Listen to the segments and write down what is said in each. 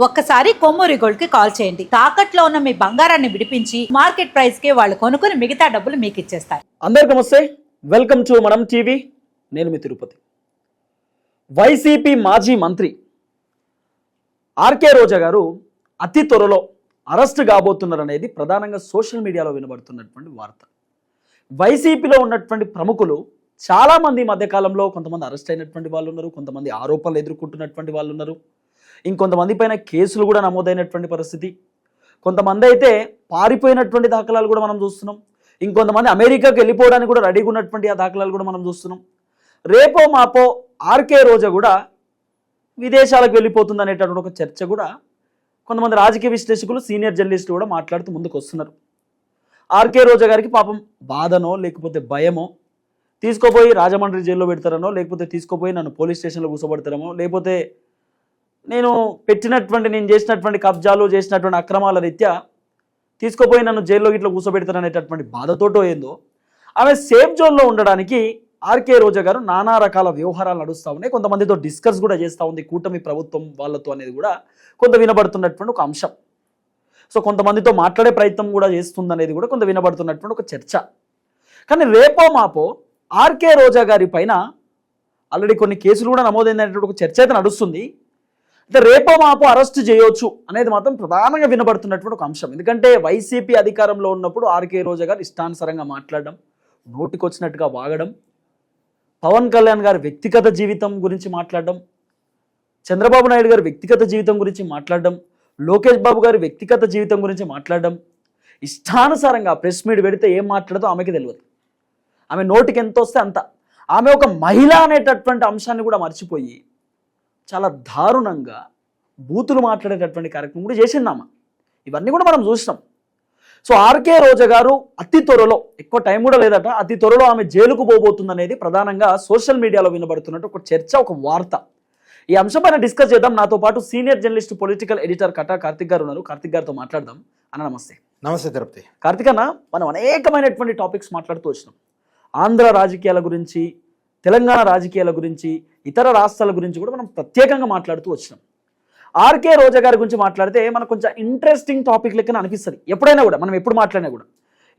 ఒక్కసారి కొమ్మూరి గోల్డ్ కి కాల్ చేయండి. తాకట్లో ఉన్న మీ బంగారాన్ని విడిపించి మార్కెట్ ప్రైస్ కి వాళ్ళు కొనుక్కుని మిగతా డబ్బులు మీకు ఇచ్చేస్తారు. అందరికీ నమస్తే, వెల్కమ్ టు మనం టీవీ. నేను మీ తిరుపతి. వైసీపీ మాజీ మంత్రి ఆర్కే రోజా గారు అతి త్వరలో అరెస్ట్ కాబోతున్నారనేది ప్రధానంగా సోషల్ మీడియాలో వినబడుతున్నటువంటి వార్త. వైసీపీలో ఉన్నటువంటి ప్రముఖులు చాలామంది మధ్యకాలంలో కొంతమంది అరెస్ట్ అయినటువంటి వాళ్ళు ఉన్నారు, కొంతమంది ఆరోపణలు ఎదుర్కొంటున్నటువంటి వాళ్ళు ఉన్నారు, ఇంకొంతమంది పైన కేసులు కూడా నమోదైనటువంటి పరిస్థితి, కొంతమంది అయితే పారిపోయినటువంటి దాఖలాలు కూడా మనం చూస్తున్నాం, ఇంకొంతమంది అమెరికాకి వెళ్ళిపోవడానికి కూడా రెడీగా ఉన్నటువంటి ఆ దాఖలాలు కూడా మనం చూస్తున్నాం. రేపో మాపో ఆర్కే రోజా కూడా విదేశాలకు వెళ్ళిపోతుంది అనేటటువంటి ఒక చర్చ కూడా కొంతమంది రాజకీయ విశ్లేషకులు, సీనియర్ జర్నలిస్టులు కూడా మాట్లాడుతూ ముందుకు వస్తున్నారు. ఆర్కే రోజా గారికి పాపం బాధనో లేకపోతే భయమో, తీసుకోపోయి రాజమండ్రి జైల్లో పెడతారనో, లేకపోతే తీసుకోపోయి నన్ను పోలీస్ స్టేషన్లో కూర్చోబెడతారనో, లేకపోతే నేను చేసినటువంటి కబ్జాలు, చేసినటువంటి అక్రమాల రీత్యా తీసుకోపోయి నన్ను జైల్లో ఇట్లా కూర్చోబెడతారనేటటువంటి బాధతోటో ఏందో, ఆమె సేఫ్ జోన్లో ఉండడానికి ఆర్కే రోజా గారు నానా రకాల వ్యవహారాలు నడుస్తూ ఉన్నాయి. కొంతమందితో డిస్కస్ కూడా చేస్తూ ఉంది కూటమి ప్రభుత్వం వాళ్ళతో అనేది కూడా కొంత వినబడుతున్నటువంటి ఒక అంశం. సో కొంతమందితో మాట్లాడే ప్రయత్నం కూడా చేస్తుందనేది కూడా కొంత వినబడుతున్నటువంటి ఒక చర్చ. కానీ రేపో మాపో ఆర్కే రోజా గారి పైన ఆల్రెడీ కొన్ని కేసులు కూడా నమోదైనటువంటి ఒక చర్చ అయితే నడుస్తుంది. అంటే రేపో మాపో అరెస్ట్ చేయొచ్చు అనేది మాత్రం ప్రధానంగా వినబడుతున్నటువంటి ఒక అంశం. ఎందుకంటే వైసీపీ అధికారంలో ఉన్నప్పుడు ఆర్కే రోజా గారు ఇష్టానుసారంగా మాట్లాడడం, నోటికొచ్చినట్టుగా వాగడం, పవన్ కళ్యాణ్ గారి వ్యక్తిగత జీవితం గురించి మాట్లాడడం, చంద్రబాబు నాయుడు గారి వ్యక్తిగత జీవితం గురించి మాట్లాడడం, లోకేష్ బాబు గారి వ్యక్తిగత జీవితం గురించి మాట్లాడడం, ఇష్టానుసారంగా ప్రెస్ మీట్ పెడితే ఏం మాట్లాడదో ఆమెకి తెలియదు. ఆమె నోటికి ఎంత వస్తే అంత. ఆమె ఒక మహిళ అనేటటువంటి అంశాన్ని కూడా మర్చిపోయి చాలా దారుణంగా బూతులు మాట్లాడేటటువంటి కార్యక్రమం కూడా చేసిందామా. ఇవన్నీ కూడా మనం చూసినాం. సో ఆర్కే రోజా గారు అతి త్వరలో, ఎక్కువ టైం కూడా లేదట, అతి త్వరలో ఆమె జైలుకు పోబోతుందనేది ప్రధానంగా సోషల్ మీడియాలో వినబడుతున్నట్టు ఒక చర్చ, ఒక వార్త. ఈ అంశం పైన డిస్కస్ చేద్దాం. నాతో పాటు senior journalist, political editor Kata Karthik garu ఉన్నారు. కార్తిక్ గారితో మాట్లాడదాం. అన్న నమస్తే. నమస్తే తిరుపతి. కార్తిక్ అన్న, మనం అనేకమైనటువంటి టాపిక్స్ మాట్లాడుతూ వచ్చినాం. ఆంధ్ర రాజకీయాల గురించి, తెలంగాణ రాజకీయాల గురించి, ఇతర రాష్ట్రాల గురించి కూడా మనం ప్రత్యేకంగా మాట్లాడుతూ వచ్చినాం. ఆర్కే రోజా గారి గురించి మాట్లాడితే మనకు కొంచెం ఇంట్రెస్టింగ్ టాపిక్ లెక్కన అనిపిస్తుంది ఎప్పుడైనా కూడా, మనం ఎప్పుడు మాట్లాడినా కూడా.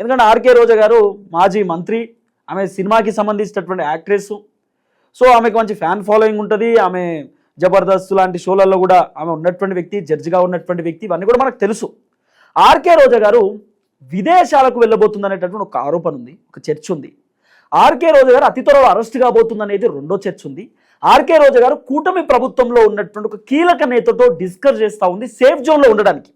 ఎందుకంటే ఆర్కే రోజా గారు మాజీ మంత్రి, ఆమె సినిమాకి సంబంధించినటువంటి యాక్ట్రెస్. సో ఆమెకు మంచి ఫ్యాన్ ఫాలోయింగ్ ఉంటుంది. ఆమె జబర్దస్త్ లాంటి షోలలో కూడా ఆమె ఉన్నటువంటి వ్యక్తి, జడ్జిగా ఉన్నటువంటి వ్యక్తి, ఇవన్నీ కూడా మనకు తెలుసు. ఆర్కే రోజా గారు విదేశాలకు వెళ్ళబోతుంది అనేటటువంటి ఒక ఆరోపణ ఉంది, ఒక చర్చ ఉంది. ఆర్కే రోజా గారు అతి త్వరలో అరెస్ట్ కాబోతుంది అనేది రెండో చర్చ ఉంది. ఆర్కే రోజా గారు కూటమి ప్రభుత్వంలో ఉన్నటువంటి ఒక కీలక నేతతో డిస్కస్ చేస్తూ ఉంది సేఫ్ జోన్లో ఉండడానికి,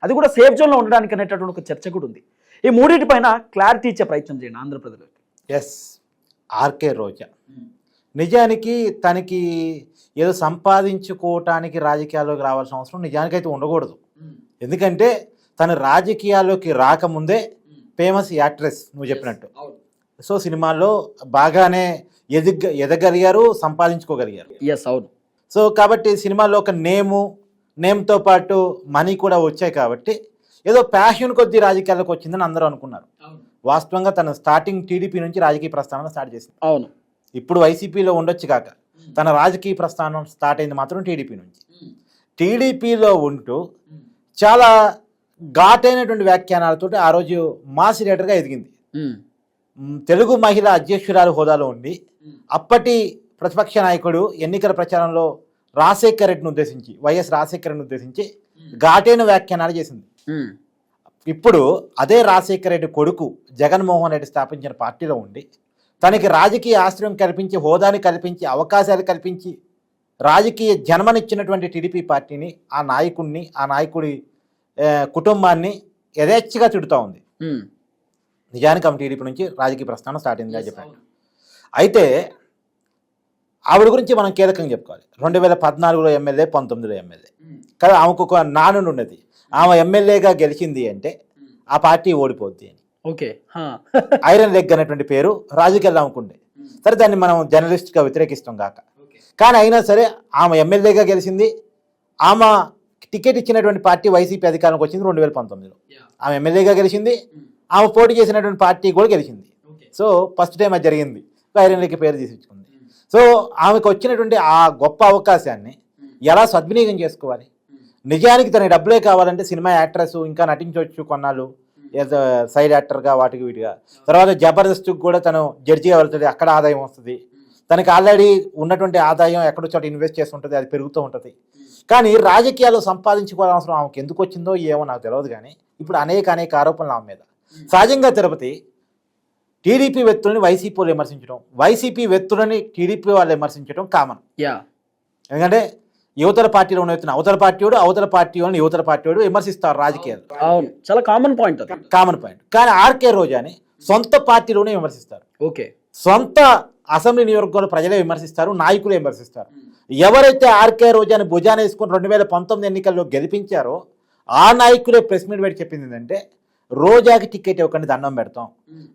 అది కూడా సేఫ్ జోన్లో ఉండడానికి అనేటటువంటి ఒక చర్చ కూడా ఉంది. ఈ మూడింటి పైన క్లారిటీ ఇచ్చే ప్రయత్నం చేయండి ఆంధ్రప్రదేశ్కి. ఎస్, ఆర్కే రోజా నిజానికి తనకి ఏదో సంపాదించుకోవటానికి రాజకీయాల్లోకి రావాల్సిన అవసరం నిజానికైతే ఉండకూడదు. ఎందుకంటే తను రాజకీయాల్లోకి రాకముందే ఫేమస్ యాక్ట్రెస్, నువ్వు చెప్పినట్టు. సో సినిమాల్లో బాగానే ఎదగలిగారు, సంపాదించుకోగలిగారు. ఎస్, అవును. సో కాబట్టి సినిమాల్లో ఒక నేమ్తో పాటు మనీ కూడా వచ్చాయి. కాబట్టి ఏదో ప్యాషన్ కొద్దీ రాజకీయాలకు వచ్చిందని అందరూ అనుకున్నారు. వాస్తవంగా తన స్టార్టింగ్ టీడీపీ నుంచి రాజకీయ ప్రస్థానం స్టార్ట్ చేసింది. అవును. ఇప్పుడు వైసీపీలో ఉండొచ్చు కాక తన రాజకీయ ప్రస్థానం స్టార్ట్ అయింది మాత్రం టీడీపీ నుంచి. టీడీపీలో ఉంటూ చాలా ఘాటైనటువంటి వ్యాఖ్యానాలతో ఆ రోజు మాస్ లీడర్గా ఎదిగింది. తెలుగు మహిళ అధ్యక్షురాలు హోదాలో ఉండి అప్పటి ప్రతిపక్ష నాయకుడు ఎన్నికల ప్రచారంలో రాజశేఖర్ రెడ్డిని ఉద్దేశించి, వైఎస్ రాజశేఖర్ రెడ్డిని ఉద్దేశించి ఘాటైన వ్యాఖ్యానాలు చేసింది. ఇప్పుడు అదే రాజశేఖర్ రెడ్డి కొడుకు జగన్మోహన్ రెడ్డి స్థాపించిన పార్టీలో ఉండి తనకి రాజకీయ ఆశ్రయం కల్పించి, హోదాని కల్పించి, అవకాశాలు కల్పించి రాజకీయ జన్మనిచ్చినటువంటి టీడీపీ పార్టీని, ఆ నాయకుడిని, ఆ నాయకుడి కుటుంబాన్ని యథేచ్ఛగా తిడుతూ ఉంది. నిజానికి ఆమె టీడీపీ నుంచి రాజకీయ ప్రస్థానం స్టార్ట్ అయిందిగా చెప్పాను. అయితే ఆవిడ గురించి మనం కీలకంగా చెప్పుకోవాలి. 2014లో ఎమ్మెల్యే, 19లో ఎమ్మెల్యే కదా. ఆమెకు ఒక నానుడు ఉన్నది, ఆమె ఎమ్మెల్యేగా గెలిచింది అంటే ఆ పార్టీ ఓడిపోద్ది అని. ఓకే, ఐరన్ లెగ్ అనేటువంటి పేరు రాజకీయాల్లో ఆమెకుండే. సరే, దాన్ని మనం జర్నలిస్ట్గా వ్యతిరేకిస్తాం కాక, కానీ అయినా సరే ఆమె ఎమ్మెల్యేగా గెలిచింది. ఆమె టికెట్ ఇచ్చినటువంటి పార్టీ వైసీపీ అధికారంలోకి వచ్చింది 2019లో. ఆమె ఎమ్మెల్యేగా గెలిచింది, ఆమె పోటీ చేసినటువంటి పార్టీ కూడా గెలిచింది. సో ఫస్ట్ టైం అది జరిగింది, ఐరన్ లెగ్ పేరు తీసుకుంది. సో ఆమెకు వచ్చినటువంటి ఆ గొప్ప అవకాశాన్ని ఎలా సద్వినియోగం చేసుకోవాలి? నిజానికి తన డబ్బులే కావాలంటే సినిమా యాక్ట్రెస్ ఇంకా నటించవచ్చు కొన్నాళ్ళు సైడ్ యాక్టర్గా వాటికి వీటిగా. తర్వాత జబర్దస్త్కి కూడా తను జడ్జిగా వెళ్తుంది, అక్కడ ఆదాయం వస్తుంది. తనకి ఆల్రెడీ ఉన్నటువంటి ఆదాయం ఎక్కడో చోట ఇన్వెస్ట్ చేసి ఉంటుంది, అది పెరుగుతూ ఉంటుంది. కానీ రాజకీయాల్లో సంపాదించుకోవాల్సిన అవసరం ఆమెకు ఎందుకు వచ్చిందో ఏమో నాకు తెలియదు. కానీ ఇప్పుడు అనేక ఆరోపణలు ఆమె మీద. సహజంగా తిరుపతి టీడీపీ వ్యక్తులని వైసీపీ వాళ్ళు విమర్శించడం, వైసీపీ వ్యక్తులని టీడీపీ వాళ్ళు విమర్శించడం కామన్. ఎందుకంటే యువతల పార్టీలో ఉన్న వ్యక్తిని అవతల పార్టీ వాడు, అవతల పార్టీ వాళ్ళని యువతల పార్టీ వాడు విమర్శిస్తారు రాజకీయాలు. అవును, చాలా కామన్ పాయింట్ అది. Common point. కానీ ఆర్కే రోజాని సొంత పార్టీలోనే విమర్శిస్తారు. ఓకే, సొంత అసెంబ్లీ నియోజకవర్గంలో ప్రజలే విమర్శిస్తారు, నాయకులే విమర్శిస్తారు. ఎవరైతే ఆర్కే రోజాని భుజాన వేసుకుని 2019 ఎన్నికల్లో గెలిపించారో ఆ నాయకులే ప్రెస్ మీట్ పెట్టి చెప్పింది ఏంటంటే రోజాకి టికెట్ ఇవ్వకండి, దండం పెడతాం.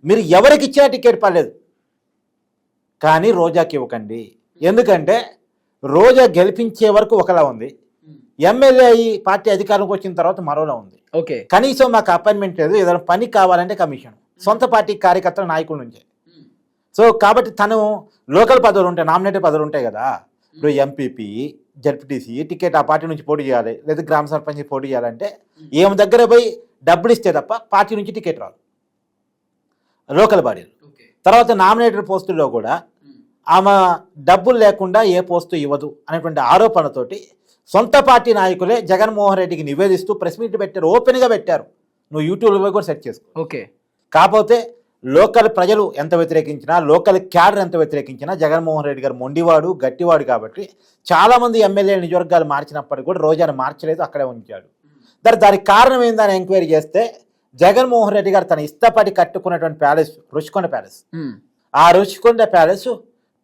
మీరు ఎవరికి ఇచ్చినా టికెట్ పర్లేదు, కానీ రోజాకి ఇవ్వకండి. ఎందుకంటే రోజా గెలిపించే వరకు ఒకలా ఉంది, ఎమ్మెల్యే అయ్యి పార్టీ అధికారంలోకి వచ్చిన తర్వాత మరోలా ఉంది. ఓకే, కనీసం మాకు అపాయింట్మెంట్ లేదు, ఏదైనా పని కావాలంటే కమిషన్, సొంత పార్టీ కార్యకర్తల నాయకుల నుంచే. సో కాబట్టి తను లోకల్ పదవులు ఉంటాయి, నామినేటెడ్ పదవులు ఉంటాయి కదా. ఇప్పుడు ఎంపీపీ, జడ్పీటీసీ టికెట్ ఆ పార్టీ నుంచి పోటీ చేయాలి, లేదా గ్రామ సర్పంచ్ పోటీ చేయాలంటే ఏం దగ్గర పోయి డబ్బులు ఇస్తే తప్ప పార్టీ నుంచి టికెట్ రాదు లోకల్ బాడీలు. తర్వాత నామినేటెడ్ పోస్టుల్లో కూడా ఆమె డబ్బులు లేకుండా ఏ పోస్టు ఇవ్వదు అనేటువంటి ఆరోపణతోటి సొంత పార్టీ నాయకులే జగన్మోహన్ రెడ్డికి నివేదిస్తూ ప్రెస్ మీట్ పెట్టారు, ఓపెన్గా పెట్టారు. నువ్వు యూట్యూబ్లో కూడా సెర్చ్ చేసుకో. ఓకే, కాకపోతే లోకల్ ప్రజలు ఎంత వ్యతిరేకించినా, లోకల్ క్యాడర్ ఎంత వ్యతిరేకించినా జగన్మోహన్ రెడ్డి గారు మొండివాడు, గట్టివాడు. కాబట్టి చాలామంది ఎమ్మెల్యే నియోజకవర్గాలు మార్చినప్పటికీ కూడా రోజాను మార్చలేదు, అక్కడే ఉంచాడు. దానికి కారణం ఏందని ఎంక్వైరీ చేస్తే జగన్మోహన్ రెడ్డి గారు తన ఇష్టపడి కట్టుకున్నటువంటి ప్యాలెస్ రుషికొండ ప్యాలెస్, ఆ రుషికొండ ప్యాలెస్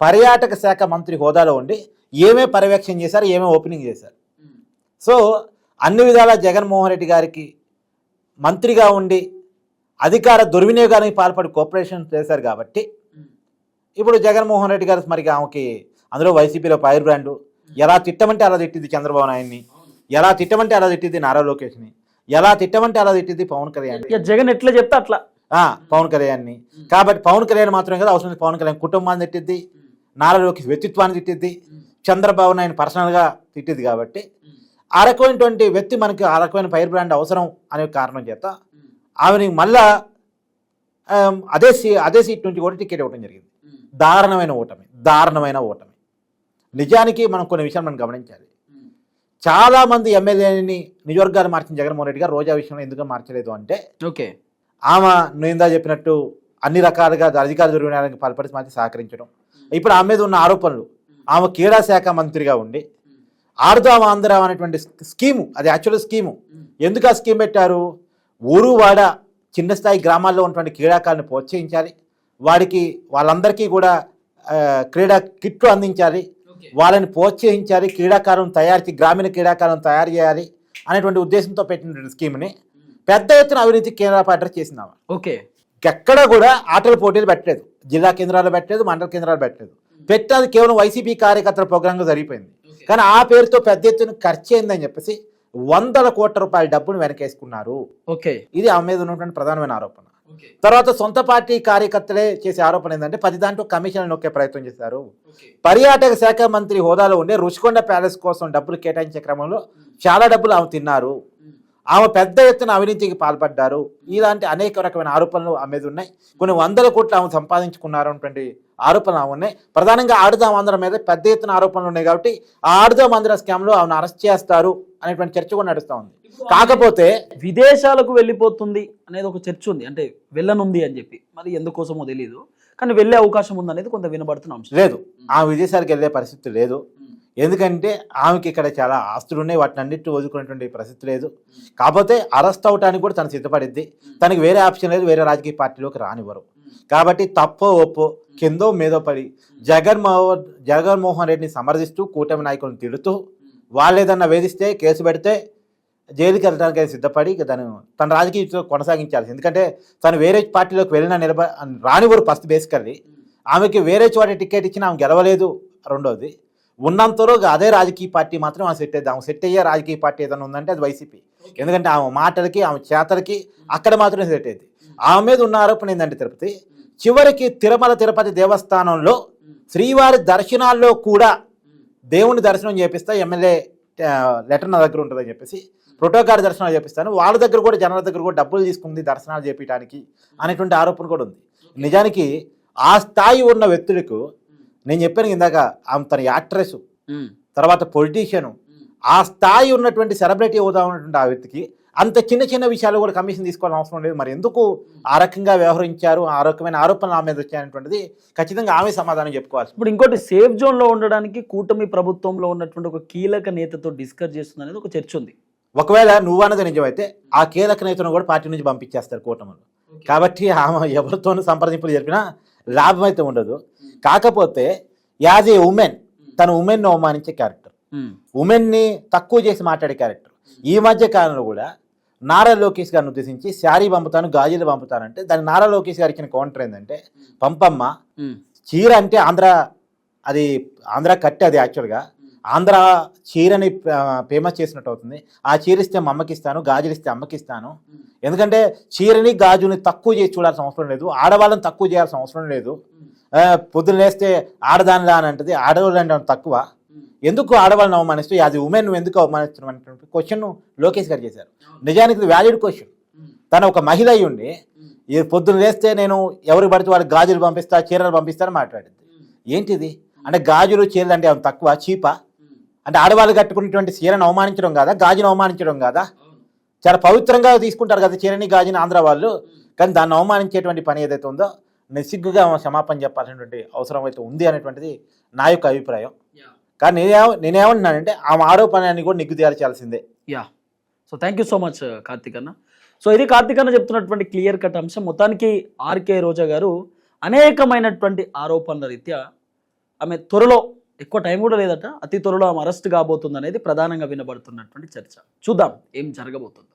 పర్యాటక శాఖ మంత్రి హోదాలో ఉండి ఏమే పర్యవేక్షణ చేశారు, ఏమే ఓపెనింగ్ చేశారు. సో అన్ని విధాల జగన్మోహన్ రెడ్డి గారికి మంత్రిగా ఉండి అధికార దుర్వినియోగానికి పాల్పడి కోఆపరేషన్ చేశారు. కాబట్టి ఇప్పుడు జగన్మోహన్ రెడ్డి గారు మరి ఆమెకి అందులో వైసీపీలో ఫైర్ బ్రాండ్, ఎలా తిట్టమంటే అలా తిట్టింది చంద్రబాబు నాయుడిని, ఎలా తిట్టమంటే అలా తిట్టింది నారా లోకేష్ని, ఎలా తిట్టమంటే అలా తిట్టింది పవన్ కళ్యాణ్. జగన్ ఎట్లా చెప్తే అట్లా పవన్ కళ్యాణ్ని. కాబట్టి పవన్ కళ్యాణ్ మాత్రమే కదా, అవసరం పవన్ కళ్యాణ్ కుటుంబాన్ని తిట్టిద్ది, నారా లోకేష్ వ్యక్తిత్వాన్ని తిట్టిద్ది, చంద్రబాబు నాయుడు పర్సనల్గా తిట్టింది. కాబట్టి ఆ రకమైనటువంటి వ్యక్తి మనకి ఆ రకమైన ఫైర్ బ్రాండ్ అవసరం అనే కారణం చేత ఆమెని మళ్ళా అదే సీట్ నుంచి కూడా టికెట్ ఇవ్వడం జరిగింది. దారుణమైన ఓటమి. నిజానికి మనం కొన్ని విషయాలు మనం గమనించాలి. చాలామంది ఎమ్మెల్యేని నియోజకవర్గాలు మార్చిన జగన్మోహన్ రెడ్డి గారు రోజా విషయంలో ఎందుకు మార్చలేదు అంటే, ఓకే, ఆమె నేను చెప్పినట్టు అన్ని రకాలుగా అధికార దుర్వినియోగానికి పాల్పడి మాత్రం సహకరించడం. ఇప్పుడు ఆమె మీద ఉన్న ఆరోపణలు, ఆమె క్రీడా శాఖ మంత్రిగా ఉండి ఆడుదాం ఆంధ్ర అనేటువంటి స్కీము, అది యాక్చువల్ స్కీము. ఎందుకు ఆ స్కీమ్ పెట్టారు? ఊరు వాడ చిన్న స్థాయి గ్రామాల్లో ఉన్నటువంటి క్రీడాకారులను ప్రోత్సహించాలి, వాళ్ళందరికీ కూడా క్రీడా కిట్లు అందించాలి, వాళ్ళని ప్రోత్సహించాలి, గ్రామీణ క్రీడాకారులను తయారు చేయాలి అనేటువంటి ఉద్దేశంతో పెట్టినటువంటి స్కీమ్ని పెద్ద ఎత్తున అవినీతి కేంద్రాలపై అడ్రస్ చేసిందామా. ఓకే, ఎక్కడ కూడా ఆటల పోటీలు పెట్టలేదు, జిల్లా కేంద్రాలు పెట్టలేదు, మండల కేంద్రాలు పెట్టలేదు. పెట్టేది కేవలం వైసీపీ కార్యకర్తల ప్రోగ్రాంగా జరిగిపోయింది. కానీ ఆ పేరుతో పెద్ద ఎత్తున ఖర్చు అయిందని చెప్పేసి 100 కోట్ల రూపాయల డబ్బును వెనకేసుకున్నారు. ఓకే, ఇది ఆమె మీద ఉన్నటువంటి ప్రధానమైన ఆరోపణ. తర్వాత సొంత పార్టీ కార్యకర్తలే చేసే ఆరోపణ ఏంటంటే 10 దాంట్లో కమిషన్లు నొక్కే ప్రయత్నం చేశారు. పర్యాటక శాఖ మంత్రి హోదాలో ఉండే రుషికొండ ప్యాలెస్ కోసం డబ్బులు కేటాయించే క్రమంలో చాలా డబ్బులు ఆమె తిన్నారు, ఆమె పెద్ద ఎత్తున అవినీతికి పాల్పడ్డారు. ఇలాంటి అనేక రకమైన ఆరోపణలు ఆమె మీద ఉన్నాయి. కొన్ని 100 కోట్లు ఆమె సంపాదించుకున్నారు అన్నటువంటి ఆరోపణలు ఆమె ఉన్నాయి. ప్రధానంగా ఆడుదాం ఆంధ్ర మీద పెద్ద ఎత్తున ఆరోపణలు ఉన్నాయి. కాబట్టి ఆ ఆడుదాం ఆంధ్ర స్కామ్లో ఆమెను అరెస్ట్ చేస్తారు అనేటువంటి చర్చ కూడా నడుస్తూ ఉంది. కాకపోతే విదేశాలకు వెళ్ళిపోతుంది అనేది ఒక చర్చ ఉంది, అంటే వెళ్ళనుంది అని చెప్పి, మరి ఎందుకోసమో తెలియదు, కానీ వెళ్ళే అవకాశం ఉందనేది కొంత వినబడుతున్న అంశం. లేదు, ఆమె విదేశాలకు వెళ్ళే పరిస్థితి లేదు. ఎందుకంటే ఆమెకి ఇక్కడ చాలా ఆస్తులు ఉన్నాయి, వాటిని అన్నిటి వదులుకునేటువంటి పరిస్థితి లేదు. కాకపోతే అరెస్ట్ అవడానికి కూడా తను సిద్ధపడిద్ది. తనకి వేరే ఆప్షన్ లేదు, వేరే రాజకీయ పార్టీలోకి రానివ్వరు. కాబట్టి తప్పో ఒప్పో కిందో మీదో పడి జగన్మోహన్ రెడ్డిని సమర్థిస్తూ కూటమి నాయకులను తిడుతూ వాళ్ళు ఏదన్నా వేధిస్తే కేసు పెడితే జైలుకి వెళ్ళడానికి సిద్ధపడి తన రాజకీయ కొనసాగించాల్సి. ఎందుకంటే తను వేరే పార్టీలోకి వెళ్ళినా రానివ్వరు ఫస్ట్. బేసికల్లీ ఆమెకి వేరే చోట టికెట్ ఇచ్చినా ఆమె గెలవలేదు. రెండోది, ఉన్నంతలో అదే రాజకీయ పార్టీ మాత్రం ఆమె సెట్ అయ్యేది. ఆమె సెట్ అయ్యే రాజకీయ పార్టీ ఏదైనా ఉందంటే అది వైసీపీ. ఎందుకంటే ఆమె మాటలకి ఆమె చేతలకి అక్కడ మాత్రమే సెట్ అయ్యేది. ఆమె మీద ఉన్న ఆరోపణ ఏంటంటే తిరుపతి చివరికి తిరుపతి దేవస్థానంలో శ్రీవారి దర్శనాల్లో కూడా దేవుని దర్శనం చేపిస్తా ఎమ్మెల్యే లెటర్ నా దగ్గర ఉంటుందని చెప్పేసి ప్రోటోకాల్ దర్శనాలు చేపిస్తాను, వాళ్ళ దగ్గర కూడా జనాల దగ్గర కూడా డబ్బులు తీసుకుంది దర్శనాలు చేపించడానికి అనేటువంటి ఆరోపణ కూడా ఉంది. నిజానికి ఆ స్థాయి ఉన్న వ్యక్తులకు నేను చెప్పాను ఇందాక, తన యాక్ట్రెస్, తర్వాత పొలిటీషియను, ఆ స్థాయి ఉన్నటువంటి సెలబ్రిటీ హోదా ఉన్నటువంటి ఆ వ్యక్తికి అంత చిన్న చిన్న విషయాలు కూడా కమిషన్ తీసుకోవాల్సిన అవసరం లేదు. మరి ఎందుకు ఆ రకంగా వ్యవహరించారు, ఆ రకమైన ఆరోపణలు ఆమె మీద వచ్చాయనేటువంటిది ఖచ్చితంగా ఆమె సమాధానం చెప్పుకోవాలి. ఇప్పుడు ఇంకోటి, సేఫ్ జోన్లో ఉండడానికి కూటమి ప్రభుత్వంలో ఉన్నటువంటి ఒక కీలక నేతతో డిస్కస్ చేస్తుంది అనేది ఒక చర్చ ఉంది. ఒకవేళ నువ్వు అన్నది నిజమైతే ఆ కీలక నేతను కూడా పార్టీ నుంచి పంపించేస్తారు కూటమిలో. కాబట్టి ఆమె ఎవరితోనూ సంప్రదింపులు జరిపినా లాభం అయితే ఉండదు. కాకపోతే యాజ్ ఏ ఉమెన్, తన ఉమెన్ను అవమానించే క్యారెక్టర్, ఉమెన్ని తక్కువ చేసి మాట్లాడే క్యారెక్టర్. ఈ మధ్య కాలంలో కూడా నారా లోకేష్ గారిని ఉద్దేశించి శారీ పంపుతాను, గాజులు పంపుతానంటే దాని నారా లోకేష్ గారికి ఇచ్చిన కౌంటర్ ఏంటంటే, పంపమ్మ చీర అంటే అది ఆంధ్ర కట్టి, అది యాక్చువల్గా ఆంధ్ర చీరని ఫేమస్ చేసినట్టు అవుతుంది. ఆ చీర ఇస్తే మా అమ్మకి ఇస్తాను, గాజులు ఇస్తే అమ్మకి ఇస్తాను. ఎందుకంటే చీరని గాజుని తక్కువ చేసి చూడాల్సిన అవసరం లేదు, ఆడవాళ్ళని తక్కువ చేయాల్సిన అవసరం లేదు. పొద్దున్న లేస్తే ఆడదానిలా అని అంటది, ఆడవాళ్ళని తక్కువ, ఎందుకు ఆడవాళ్ళని అవమానిస్తూ యాజ్ ఉమెన్ నువ్వు ఎందుకు అవమానిస్తున్నావు అనేటువంటి క్వశ్చన్ లోకేష్ గారు చేశారు. నిజానికి ఇది వ్యాలిడ్ క్వశ్చన్. తను ఒక మహిళ అయి ఉండి పొద్దున్న లేస్తే నేను ఎవరికి పడితే వాళ్ళకి గాజులు పంపిస్తా, చీరలు పంపిస్తానని మాట్లాడింది. ఏంటిది అంటే, గాజులు చీరలు అంటే తక్కువ, చీపా? అంటే ఆడవాళ్ళు కట్టుకునేటువంటి చీరను అవమానించడం కాదా, గాజును అవమానించడం కాదా? చాలా పవిత్రంగా తీసుకుంటారు కదా చీరని గాజుని ఆంధ్ర వాళ్ళు. కానీ దాన్ని అవమానించేటువంటి పని ఏదైతే ఉందో నిస్సిగ్గుగా క్షమాపణ చెప్పాల్సినటువంటి అవసరం అయితే ఉంది అనేటువంటిది నా యొక్క అభిప్రాయం. కానీ నేనేమంటున్నానంటే ఆమె ఆరోపణని కూడా నిగ్గు తేల్చాల్సిందే. So thank you so much Karthik అన్న. సో ఇది కార్తిక్ అన్న చెప్తున్నటువంటి క్లియర్ కట్ అంశం. మొత్తానికి ఆర్కే రోజా గారు అనేకమైనటువంటి ఆరోపణల రీత్యా ఆమె త్వరలో, ఎక్కువ టైం కూడా లేదట, అతి త్వరలో ఆమె అరెస్ట్ కాబోతుంది అనేది ప్రధానంగా వినబడుతున్నటువంటి చర్చ. చూద్దాం ఏం జరగబోతుందో.